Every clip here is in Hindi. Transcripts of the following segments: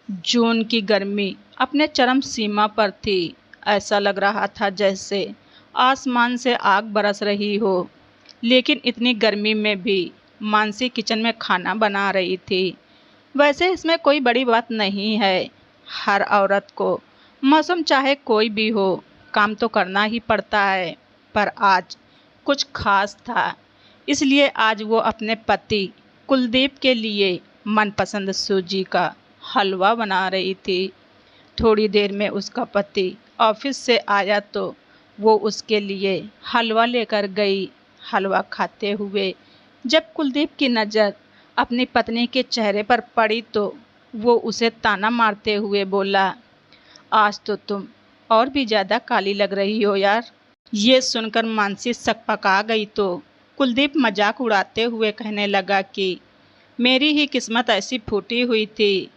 जून की गर्मी अपने चरम सीमा पर थी। ऐसा लग रहा था जैसे आसमान से आग बरस रही हो। लेकिन इतनी गर्मी में भी मानसी किचन में खाना बना रही थी। वैसे इसमें कोई बड़ी बात नहीं है। हर औरत को मौसम चाहे कोई भी हो, काम तो करना ही पड़ता है। पर आज कुछ खास था, इसलिए आज वो अपने पति कुलदीप के लिए मनपसंद सूजी का हलवा बना रही थी। थोड़ी देर में उसका पति ऑफिस से आया तो वो उसके लिए हलवा लेकर गई। हलवा खाते हुए जब कुलदीप की नज़र अपनी पत्नी के चेहरे पर पड़ी तो वो उसे ताना मारते हुए बोला, आज तो तुम और भी ज़्यादा काली लग रही हो यार। ये सुनकर मानसी सकपका गई तो कुलदीप मजाक उड़ाते हुए कहने लगा कि मेरी ही किस्मत ऐसी फूटी हुई थी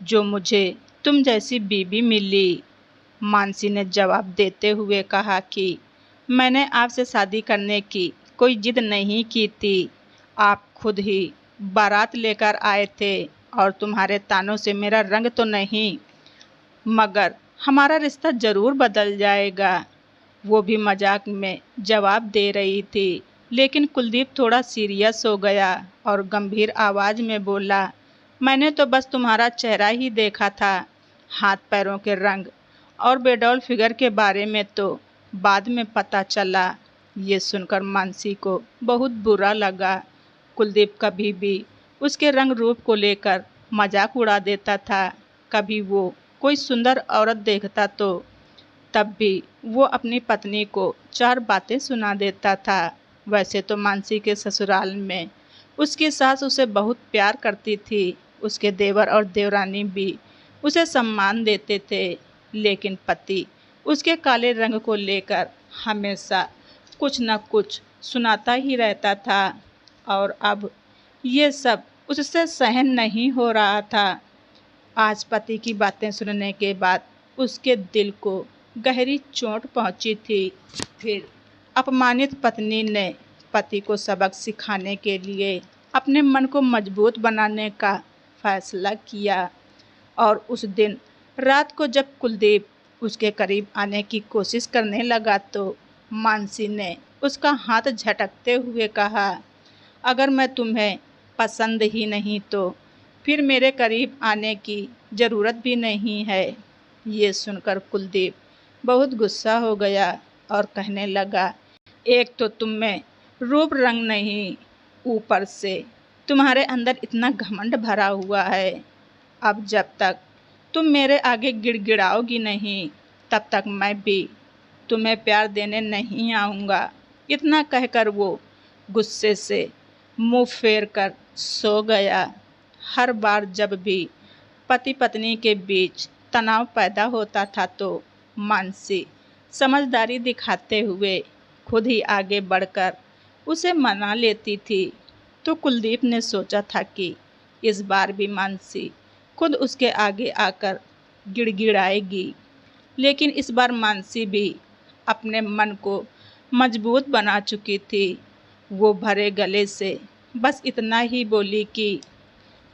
जो मुझे तुम जैसी बीबी मिली। मानसी ने जवाब देते हुए कहा कि मैंने आपसे शादी करने की कोई जिद नहीं की थी। आप खुद ही बारात लेकर आए थे और तुम्हारे तानों से मेरा रंग तो नहीं, मगर हमारा रिश्ता ज़रूर बदल जाएगा। वो भी मजाक में जवाब दे रही थी, लेकिन कुलदीप थोड़ा सीरियस हो गया और गंभीर आवाज़ में बोला, मैंने तो बस तुम्हारा चेहरा ही देखा था। हाथ पैरों के रंग और बेडौल फिगर के बारे में तो बाद में पता चला। ये सुनकर मानसी को बहुत बुरा लगा। कुलदीप कभी भी उसके रंग रूप को लेकर मजाक उड़ा देता था। कभी वो कोई सुंदर औरत देखता तो तब भी वो अपनी पत्नी को चार बातें सुना देता था। वैसे तो मानसी के ससुराल में उसकी सास उसे बहुत प्यार करती थी। उसके देवर और देवरानी भी उसे सम्मान देते थे, लेकिन पति उसके काले रंग को लेकर हमेशा कुछ न कुछ सुनाता ही रहता था। और अब ये सब उससे सहन नहीं हो रहा था। आज पति की बातें सुनने के बाद उसके दिल को गहरी चोट पहुंची थी। फिर अपमानित पत्नी ने पति को सबक सिखाने के लिए अपने मन को मजबूत बनाने का फैसला किया। और उस दिन रात को जब कुलदीप उसके करीब आने की कोशिश करने लगा तो मानसी ने उसका हाथ झटकते हुए कहा, अगर मैं तुम्हें पसंद ही नहीं तो फिर मेरे करीब आने की ज़रूरत भी नहीं है। ये सुनकर कुलदीप बहुत गुस्सा हो गया और कहने लगा, एक तो तुम में रूप रंग नहीं, ऊपर से तुम्हारे अंदर इतना घमंड भरा हुआ है। अब जब तक तुम मेरे आगे गिड़गिड़ाओगी नहीं, तब तक मैं भी तुम्हें प्यार देने नहीं आऊँगा। इतना कहकर वो गुस्से से मुंह फेर कर सो गया। हर बार जब भी पति पत्नी के बीच तनाव पैदा होता था तो मानसी समझदारी दिखाते हुए खुद ही आगे बढ़कर उसे मना लेती थी। तो कुलदीप ने सोचा था कि इस बार भी मानसी खुद उसके आगे आकर गिड़गिड़ाएगी। लेकिन इस बार मानसी भी अपने मन को मजबूत बना चुकी थी। वो भरे गले से बस इतना ही बोली कि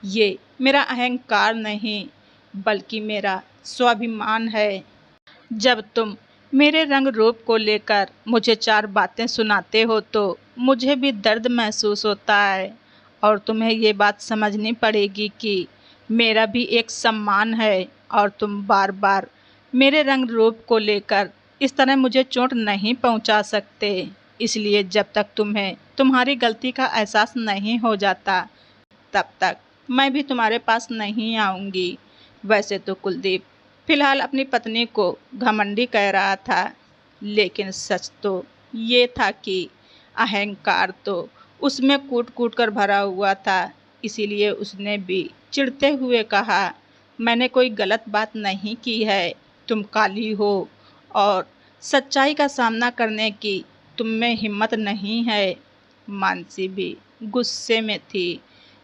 ये मेरा अहंकार नहीं, बल्कि मेरा स्वाभिमान है। जब तुम मेरे रंग रूप को लेकर मुझे चार बातें सुनाते हो तो मुझे भी दर्द महसूस होता है। और तुम्हें ये बात समझनी पड़ेगी कि मेरा भी एक सम्मान है और तुम बार बार मेरे रंग रूप को लेकर इस तरह मुझे चोट नहीं पहुंचा सकते। इसलिए जब तक तुम्हें तुम्हारी गलती का एहसास नहीं हो जाता, तब तक मैं भी तुम्हारे पास नहीं आऊँगी। वैसे तो कुलदीप फिलहाल अपनी पत्नी को घमंडी कह रहा था, लेकिन सच तो ये था कि अहंकार तो उसमें कूट कूट कर भरा हुआ था। इसीलिए उसने भी चिढ़ते हुए कहा, मैंने कोई गलत बात नहीं की है। तुम काली हो और सच्चाई का सामना करने की तुम में हिम्मत नहीं है। मानसी भी गुस्से में थी।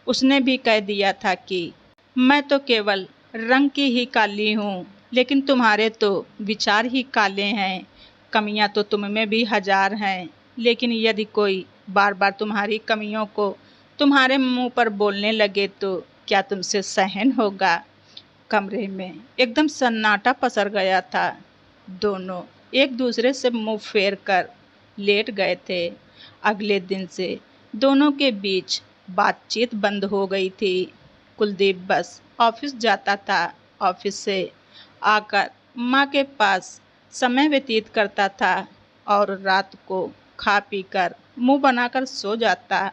उसने भी कह दिया था कि मैं तो केवल रंग की ही काली हूँ, लेकिन तुम्हारे तो विचार ही काले हैं। कमियां तो तुम में भी हजार हैं, लेकिन यदि कोई बार बार तुम्हारी कमियों को तुम्हारे मुंह पर बोलने लगे तो क्या तुमसे सहन होगा? कमरे में एकदम सन्नाटा पसर गया था। दोनों एक दूसरे से मुंह फेर कर लेट गए थे। अगले दिन से दोनों के बीच बातचीत बंद हो गई थी। कुलदीप बस ऑफिस जाता था, ऑफिस से आकर माँ के पास समय व्यतीत करता था और रात को खा पी कर मुँह बनाकर सो जाता।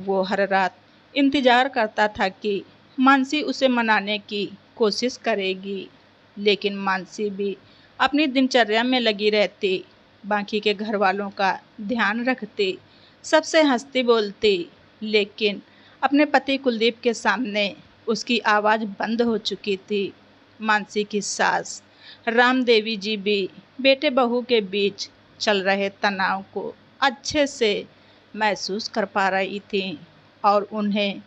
वो हर रात इंतज़ार करता था कि मानसी उसे मनाने की कोशिश करेगी, लेकिन मानसी भी अपनी दिनचर्या में लगी रहती, बाकी के घर वालों का ध्यान रखती, सबसे हंसती बोलती, लेकिन अपने पति कुलदीप के सामने उसकी आवाज़ बंद हो चुकी थी। मानसी की सास राम देवी जी भी बेटे बहू के बीच चल रहे तनाव को अच्छे से महसूस कर पा रही थी और उन्हें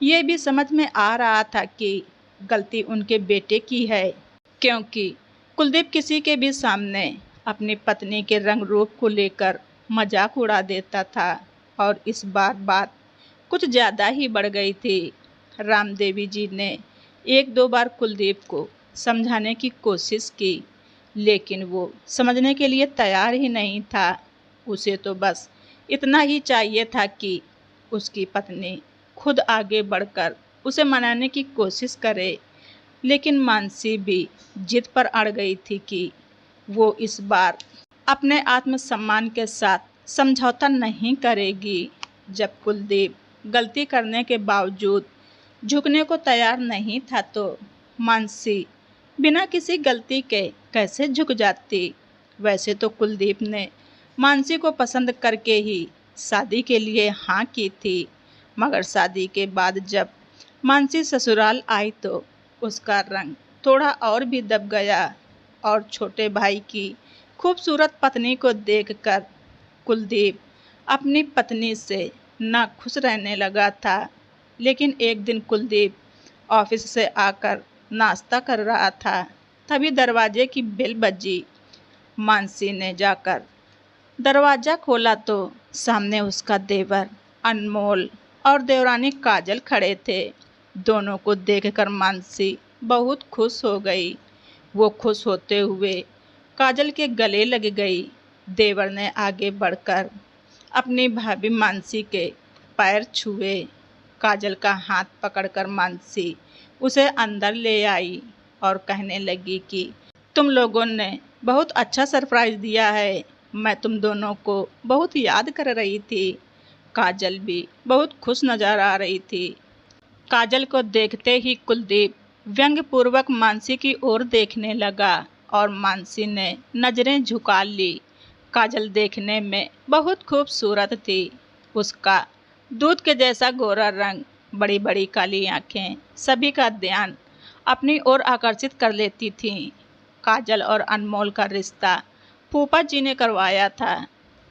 ये भी समझ में आ रहा था कि गलती उनके बेटे की है, क्योंकि कुलदीप किसी के भी सामने अपनी पत्नी के रंग रूप को लेकर मजाक उड़ा देता था और इस बार बात कुछ ज़्यादा ही बढ़ गई थी। राम देवी जी ने एक दो बार कुलदीप को समझाने की कोशिश की, लेकिन वो समझने के लिए तैयार ही नहीं था। उसे तो बस इतना ही चाहिए था कि उसकी पत्नी खुद आगे बढ़कर उसे मनाने की कोशिश करे, लेकिन मानसी भी जिद पर अड़ गई थी कि वो इस बार अपने आत्मसम्मान के साथ समझौता नहीं करेगी। जब कुलदीप गलती करने के बावजूद झुकने को तैयार नहीं था तो मानसी बिना किसी गलती के कैसे झुक जाती। वैसे तो कुलदीप ने मानसी को पसंद करके ही शादी के लिए हाँ की थी, मगर शादी के बाद जब मानसी ससुराल आई तो उसका रंग थोड़ा और भी दब गया और छोटे भाई की खूबसूरत पत्नी को देखकर कुलदीप अपनी पत्नी से नाखुश रहने लगा था। लेकिन एक दिन कुलदीप ऑफिस से आकर नाश्ता कर रहा था, तभी दरवाजे की बेल बजी। मानसी ने जाकर दरवाज़ा खोला तो सामने उसका देवर अनमोल और देवरानी काजल खड़े थे। दोनों को देखकर मानसी बहुत खुश हो गई। वो खुश होते हुए काजल के गले लग गई। देवर ने आगे बढ़कर अपनी भाभी मानसी के पैर छुए। काजल का हाथ पकड़कर मानसी उसे अंदर ले आई और कहने लगी कि तुम लोगों ने बहुत अच्छा सरप्राइज़ दिया है, मैं तुम दोनों को बहुत याद कर रही थी। काजल भी बहुत खुश नजर आ रही थी। काजल को देखते ही कुलदीप व्यंग्यपूर्वक मानसी की ओर देखने लगा और मानसी ने नज़रें झुका ली। काजल देखने में बहुत खूबसूरत थी। उसका दूध के जैसा गोरा रंग, बड़ी बड़ी काली आंखें सभी का ध्यान अपनी ओर आकर्षित कर लेती थीं। काजल और अनमोल का रिश्ता फूफा जी ने करवाया था।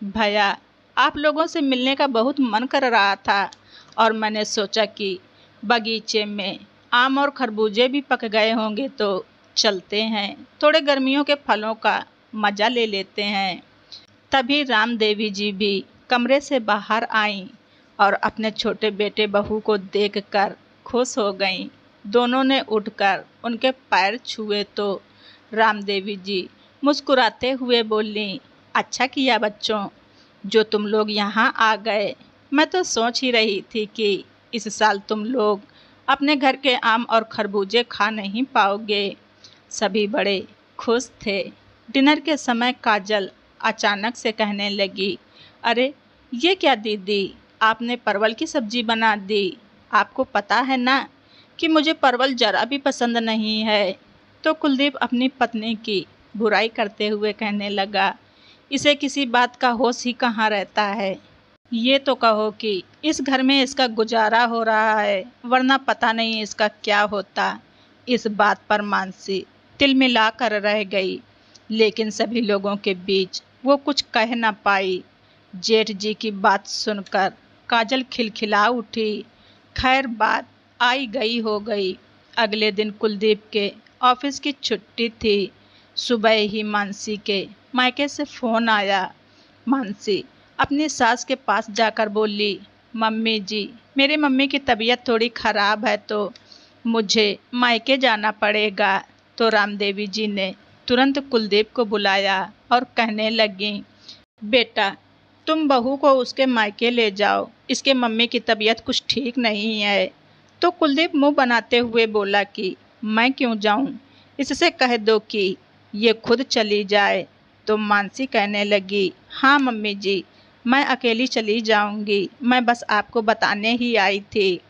भैया, आप लोगों से मिलने का बहुत मन कर रहा था और मैंने सोचा कि बगीचे में आम और खरबूजे भी पक गए होंगे तो चलते हैं, थोड़े गर्मियों के फलों का मज़ा ले लेते हैं। तभी राम देवी जी भी कमरे से बाहर आईं और अपने छोटे बेटे बहू को देखकर खुश हो गईं। दोनों ने उठकर उनके पैर छुए तो राम देवी जी मुस्कुराते हुए बोलीं, अच्छा किया बच्चों, जो तुम लोग यहाँ आ गए। मैं तो सोच ही रही थी कि इस साल तुम लोग अपने घर के आम और खरबूजे खा नहीं पाओगे। सभी बड़े खुश थे। डिनर के समय काजल अचानक से कहने लगी, अरे ये क्या दीदी, आपने परवल की सब्जी बना दी। आपको पता है ना कि मुझे परवल जरा भी पसंद नहीं है। तो कुलदीप अपनी पत्नी की बुराई करते हुए कहने लगा, इसे किसी बात का होश ही कहाँ रहता है। ये तो कहो कि इस घर में इसका गुजारा हो रहा है, वरना पता नहीं इसका क्या होता। इस बात पर मानसी तिलमिला कर रह गई, लेकिन सभी लोगों के बीच वो कुछ कह न पाई। जेठ जी की बात सुनकर काजल खिलखिला उठी। खैर, बात आई गई हो गई। अगले दिन कुलदीप के ऑफिस की छुट्टी थी। सुबह ही मानसी के मायके से फ़ोन आया। मानसी अपनी सास के पास जाकर बोली, मम्मी जी, मेरी मम्मी की तबीयत थोड़ी ख़राब है तो मुझे मायके जाना पड़ेगा। तो रामदेवी जी ने तुरंत कुलदीप को बुलाया और कहने लगी, बेटा तुम बहू को उसके मायके ले जाओ, इसके मम्मी की तबीयत कुछ ठीक नहीं है। तो कुलदीप मुंह बनाते हुए बोला कि मैं क्यों जाऊं, इससे कह दो कि ये खुद चली जाए। तो मानसी कहने लगी, हाँ मम्मी जी, मैं अकेली चली जाऊंगी, मैं बस आपको बताने ही आई थी।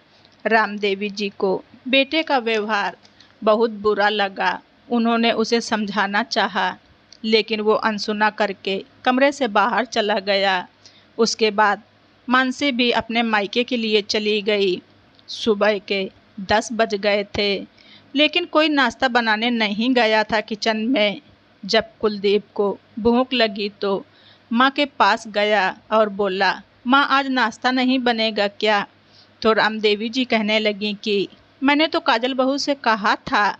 रामदेवी जी को बेटे का व्यवहार बहुत बुरा लगा। उन्होंने उसे समझाना चाहा, लेकिन वो अनसुना करके कमरे से बाहर चला गया। उसके बाद मानसी भी अपने मायके के लिए चली गई। सुबह के 10 बज गए थे, लेकिन कोई नाश्ता बनाने नहीं गया था किचन में। जब कुलदीप को भूख लगी तो माँ के पास गया और बोला, माँ आज नाश्ता नहीं बनेगा क्या? तो रामदेवी जी कहने लगी कि मैंने तो काजल बहू से कहा था,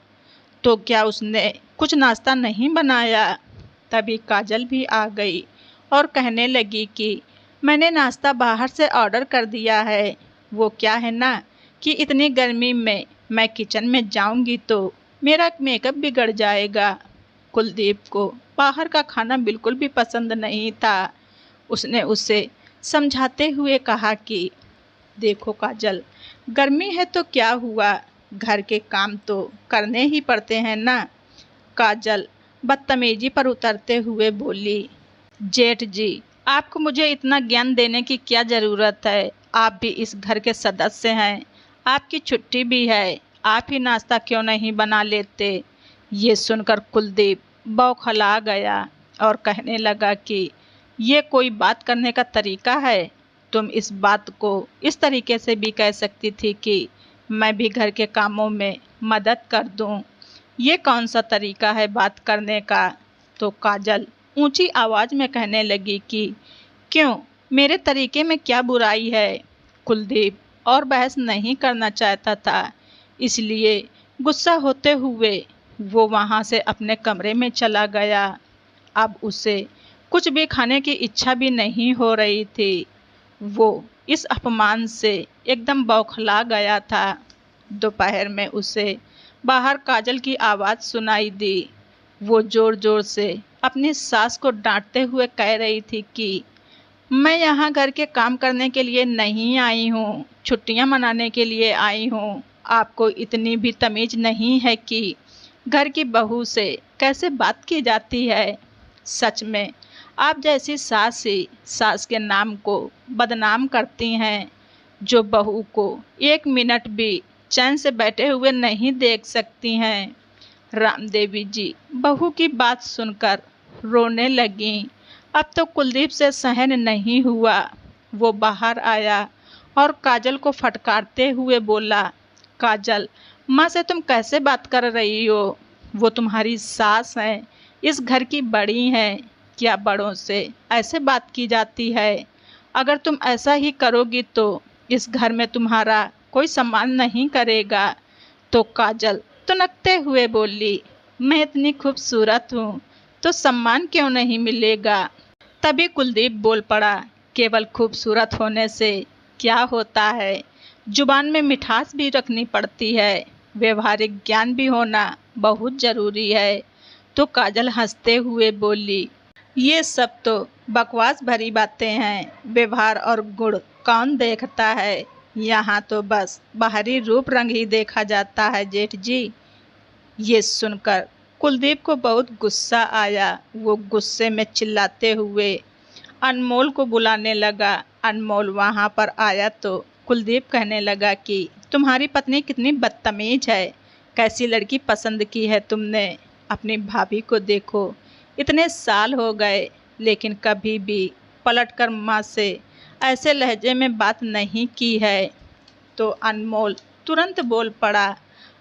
तो क्या उसने कुछ नाश्ता नहीं बनाया? तभी काजल भी आ गई और कहने लगी कि मैंने नाश्ता बाहर से ऑर्डर कर दिया है। वो क्या है ना कि इतनी गर्मी में मैं किचन में जाऊंगी तो मेरा मेकअप बिगड़ जाएगा। कुलदीप को बाहर का खाना बिल्कुल भी पसंद नहीं था। उसने उसे समझाते हुए कहा कि देखो काजल, गर्मी है तो क्या हुआ, घर के काम तो करने ही पड़ते हैं ना। काजल बदतमीजी पर उतरते हुए बोली, जेठ जी आपको मुझे इतना ज्ञान देने की क्या ज़रूरत है? आप भी इस घर के सदस्य हैं, आपकी छुट्टी भी है, आप ही नाश्ता क्यों नहीं बना लेते? ये सुनकर कुलदीप बौखला गया और कहने लगा कि ये कोई बात करने का तरीका है? तुम इस बात को इस तरीके से भी कह सकती थी कि मैं भी घर के कामों में मदद कर दूं। ये कौन सा तरीका है बात करने का? तो काजल ऊंची आवाज़ में कहने लगी कि क्यों, मेरे तरीके में क्या बुराई है? कुलदीप और बहस नहीं करना चाहता था, इसलिए गुस्सा होते हुए वो वहाँ से अपने कमरे में चला गया। अब उसे कुछ भी खाने की इच्छा भी नहीं हो रही थी। वो इस अपमान से एकदम बौखला गया था। दोपहर में उसे बाहर काजल की आवाज़ सुनाई दी। वो ज़ोर ज़ोर से अपनी सास को डांटते हुए कह रही थी कि मैं यहाँ घर के काम करने के लिए नहीं आई हूँ, छुट्टियाँ मनाने के लिए आई हूँ। आपको इतनी भी तमीज़ नहीं है कि घर की बहू से कैसे बात की जाती है? सच में आप जैसी सास ही सास के नाम को बदनाम करती हैं, जो बहू को 1 मिनट भी चैन से बैठे हुए नहीं देख सकती हैं। रामदेवी जी बहू की बात सुनकर रोने लगीं। अब तो कुलदीप से सहन नहीं हुआ। वो बाहर आया और काजल को फटकारते हुए बोला, काजल माँ से तुम कैसे बात कर रही हो? वो तुम्हारी सास हैं, इस घर की बड़ी हैं, क्या बड़ों से ऐसे बात की जाती है? अगर तुम ऐसा ही करोगी तो इस घर में तुम्हारा कोई सम्मान नहीं करेगा। तो काजल तुनकते हुए बोली, मैं इतनी खूबसूरत हूँ तो सम्मान क्यों नहीं मिलेगा? तभी कुलदीप बोल पड़ा, केवल खूबसूरत होने से क्या होता है? जुबान में मिठास भी रखनी पड़ती है, व्यवहारिक ज्ञान भी होना बहुत ज़रूरी है। तो काजल हंसते हुए बोली, ये सब तो बकवास भरी बातें हैं, व्यवहार और गुण कौन देखता है? यहाँ तो बस बाहरी रूप रंग ही देखा जाता है जेठ जी। ये सुनकर कुलदीप को बहुत गुस्सा आया। वो गुस्से में चिल्लाते हुए अनमोल को बुलाने लगा। अनमोल वहाँ पर आया तो कुलदीप कहने लगा कि तुम्हारी पत्नी कितनी बदतमीज है, कैसी लड़की पसंद की है तुमने? अपनी भाभी को देखो, इतने साल हो गए लेकिन कभी भी पलटकर माँ से ऐसे लहजे में बात नहीं की है। तो अनमोल तुरंत बोल पड़ा,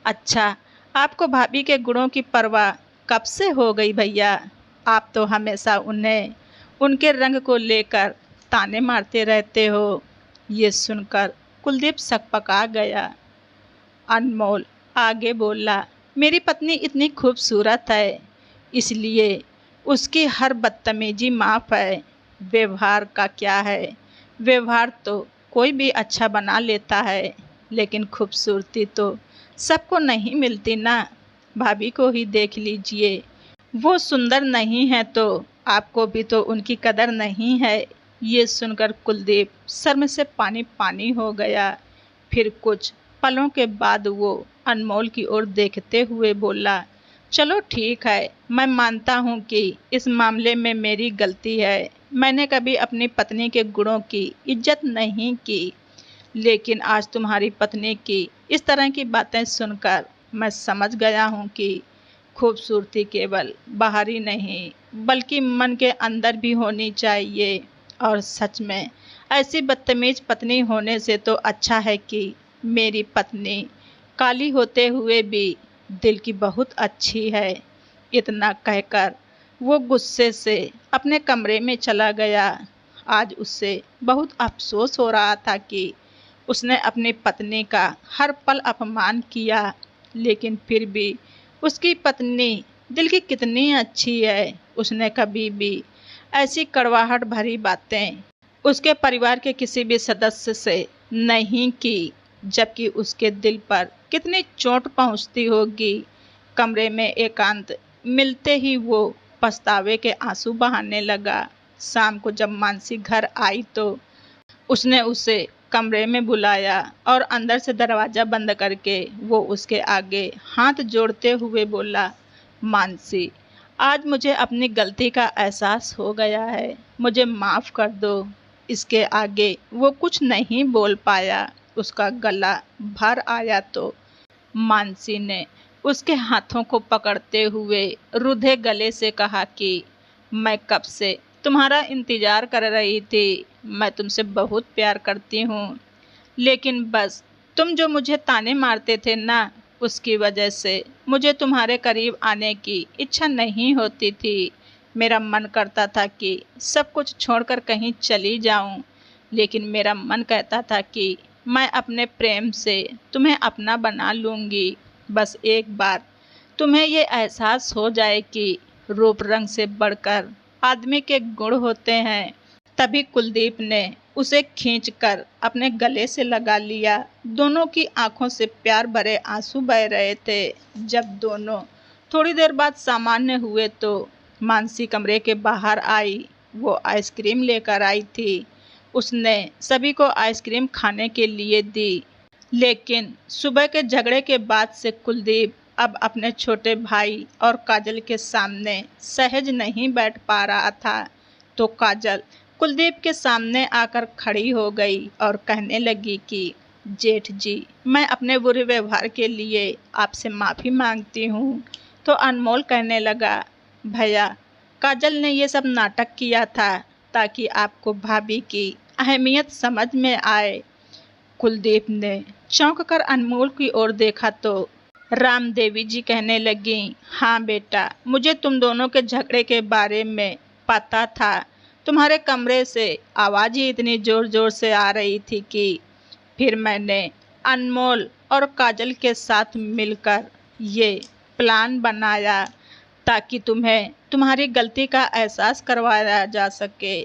अच्छा आपको भाभी के गुणों की परवाह कब से हो गई भैया? आप तो हमेशा उन्हें उनके रंग को लेकर ताने मारते रहते हो। ये सुनकर कुलदीप सकपका गया। अनमोल आगे बोला, मेरी पत्नी इतनी खूबसूरत है, इसलिए उसकी हर बदतमीजी माफ़ है। व्यवहार का क्या है? व्यवहार तो कोई भी अच्छा बना लेता है, लेकिन खूबसूरती तो सबको नहीं मिलती ना। भाभी को ही देख लीजिए, वो सुंदर नहीं है तो आपको भी तो उनकी कदर नहीं है। ये सुनकर कुलदीप सर में से पानी पानी हो गया। फिर कुछ पलों के बाद वो अनमोल की ओर देखते हुए बोला, चलो ठीक है, मैं मानता हूँ कि इस मामले में मेरी गलती है। मैंने कभी अपनी पत्नी के गुणों की इज्जत नहीं की, लेकिन आज तुम्हारी पत्नी की इस तरह की बातें सुनकर मैं समझ गया हूँ कि खूबसूरती केवल बाहरी नहीं बल्कि मन के अंदर भी होनी चाहिए। और सच में ऐसी बदतमीज पत्नी होने से तो अच्छा है कि मेरी पत्नी काली होते हुए भी दिल की बहुत अच्छी है। इतना कहकर वो गुस्से से अपने कमरे में चला गया। आज उससे बहुत अफसोस हो रहा था कि उसने अपनी पत्नी का हर पल अपमान किया, लेकिन फिर भी उसकी पत्नी दिल की कितनी अच्छी है। उसने कभी भी ऐसी कड़वाहट भरी बातें उसके परिवार के किसी भी सदस्य से नहीं की, जबकि उसके दिल पर कितनी चोट पहुंचती होगी। कमरे में एकांत मिलते ही वो पछतावे के आंसू बहाने लगा। शाम को जब मानसी घर आई तो उसने उसे कमरे में बुलाया और अंदर से दरवाज़ा बंद करके वो उसके आगे हाथ जोड़ते हुए बोला, मानसी, आज मुझे अपनी गलती का एहसास हो गया है, मुझे माफ़ कर दो। इसके आगे वो कुछ नहीं बोल पाया, उसका गला भर आया तो मानसी ने उसके हाथों को पकड़ते हुए रुधे गले से कहा कि मैं कब से तुम्हारा इंतज़ार कर रही थी। मैं तुमसे बहुत प्यार करती हूँ, लेकिन बस तुम जो मुझे ताने मारते थे ना, उसकी वजह से मुझे तुम्हारे करीब आने की इच्छा नहीं होती थी। मेरा मन करता था कि सब कुछ छोड़कर कहीं चली जाऊं, लेकिन मेरा मन कहता था कि मैं अपने प्रेम से तुम्हें अपना बना लूँगी। बस एक बार तुम्हें ये एहसास हो जाए कि रूप रंग से बढ़कर आदमी के गुण होते हैं। तभी कुलदीप ने उसे खींचकर अपने गले से लगा लिया। दोनों की आंखों से प्यार भरे आंसू बह रहे थे। जब दोनों थोड़ी देर बाद सामान्य हुए तो मानसी कमरे के बाहर आई। वो आइसक्रीम लेकर आई थी। उसने सभी को आइसक्रीम खाने के लिए दी, लेकिन सुबह के झगड़े के बाद से कुलदीप अब अपने छोटे भाई और काजल के सामने सहज नहीं बैठ पा रहा था। तो काजल कुलदीप के सामने आकर खड़ी हो गई और कहने लगी कि जेठ जी, मैं अपने बुरे व्यवहार के लिए आपसे माफ़ी मांगती हूँ। तो अनमोल कहने लगा, भैया, काजल ने ये सब नाटक किया था ताकि आपको भाभी की अहमियत समझ में आए। कुलदीप ने चौंक कर अनमोल की ओर देखा तो राम देवी जी कहने लगी, हाँ बेटा, मुझे तुम दोनों के झगड़े के बारे में पता था। तुम्हारे कमरे से आवाज़ ही इतनी ज़ोर ज़ोर से आ रही थी कि फिर मैंने अनमोल और काजल के साथ मिलकर ये प्लान बनाया ताकि तुम्हें तुम्हारी गलती का एहसास करवाया जा सके।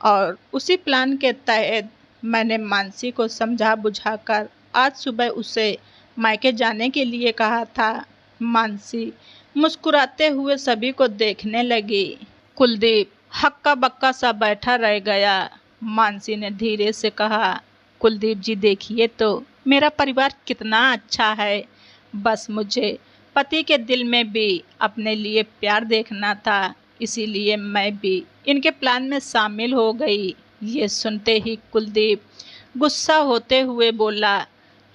और उसी प्लान के तहत मैंने मानसी को समझा बुझाकर आज सुबह उसे मायके जाने के लिए कहा था। मानसी मुस्कुराते हुए सभी को देखने लगी। कुलदीप हक्का बक्का सा बैठा रह गया। मानसी ने धीरे से कहा, कुलदीप जी देखिए तो मेरा परिवार कितना अच्छा है। बस मुझे पति के दिल में भी अपने लिए प्यार देखना था, इसीलिए मैं भी इनके प्लान में शामिल हो गई। ये सुनते ही कुलदीप गुस्सा होते हुए बोला,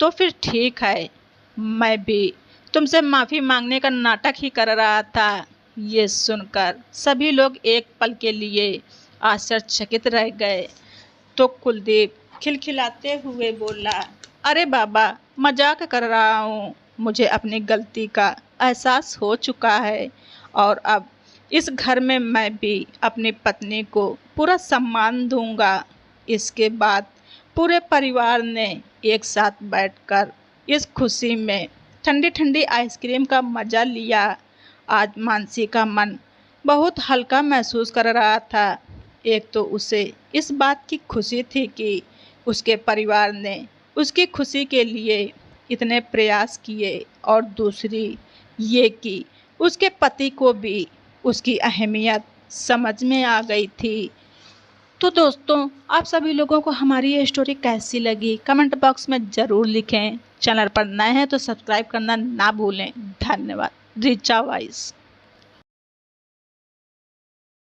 तो फिर ठीक है, मैं भी तुमसे माफ़ी मांगने का नाटक ही कर रहा था। ये सुनकर सभी लोग एक पल के लिए आश्चर्यचकित रह गए। तो कुलदीप खिलखिलाते हुए बोला, अरे बाबा, मजाक कर रहा हूँ। मुझे अपनी गलती का एहसास हो चुका है और अब इस घर में मैं भी अपनी पत्नी को पूरा सम्मान दूंगा। इसके बाद पूरे परिवार ने एक साथ बैठकर इस खुशी में ठंडी ठंडी आइसक्रीम का मज़ा लिया। आज मानसी का मन बहुत हल्का महसूस कर रहा था। एक तो उसे इस बात की खुशी थी कि उसके परिवार ने उसकी खुशी के लिए इतने प्रयास किए और दूसरी ये कि उसके पति को भी उसकी अहमियत समझ में आ गई थी। तो दोस्तों, आप सभी लोगों को हमारी ये स्टोरी कैसी लगी कमेंट बॉक्स में ज़रूर लिखें। चैनल पर नए हैं तो सब्सक्राइब करना ना भूलें। धन्यवाद। रिचा वॉइस।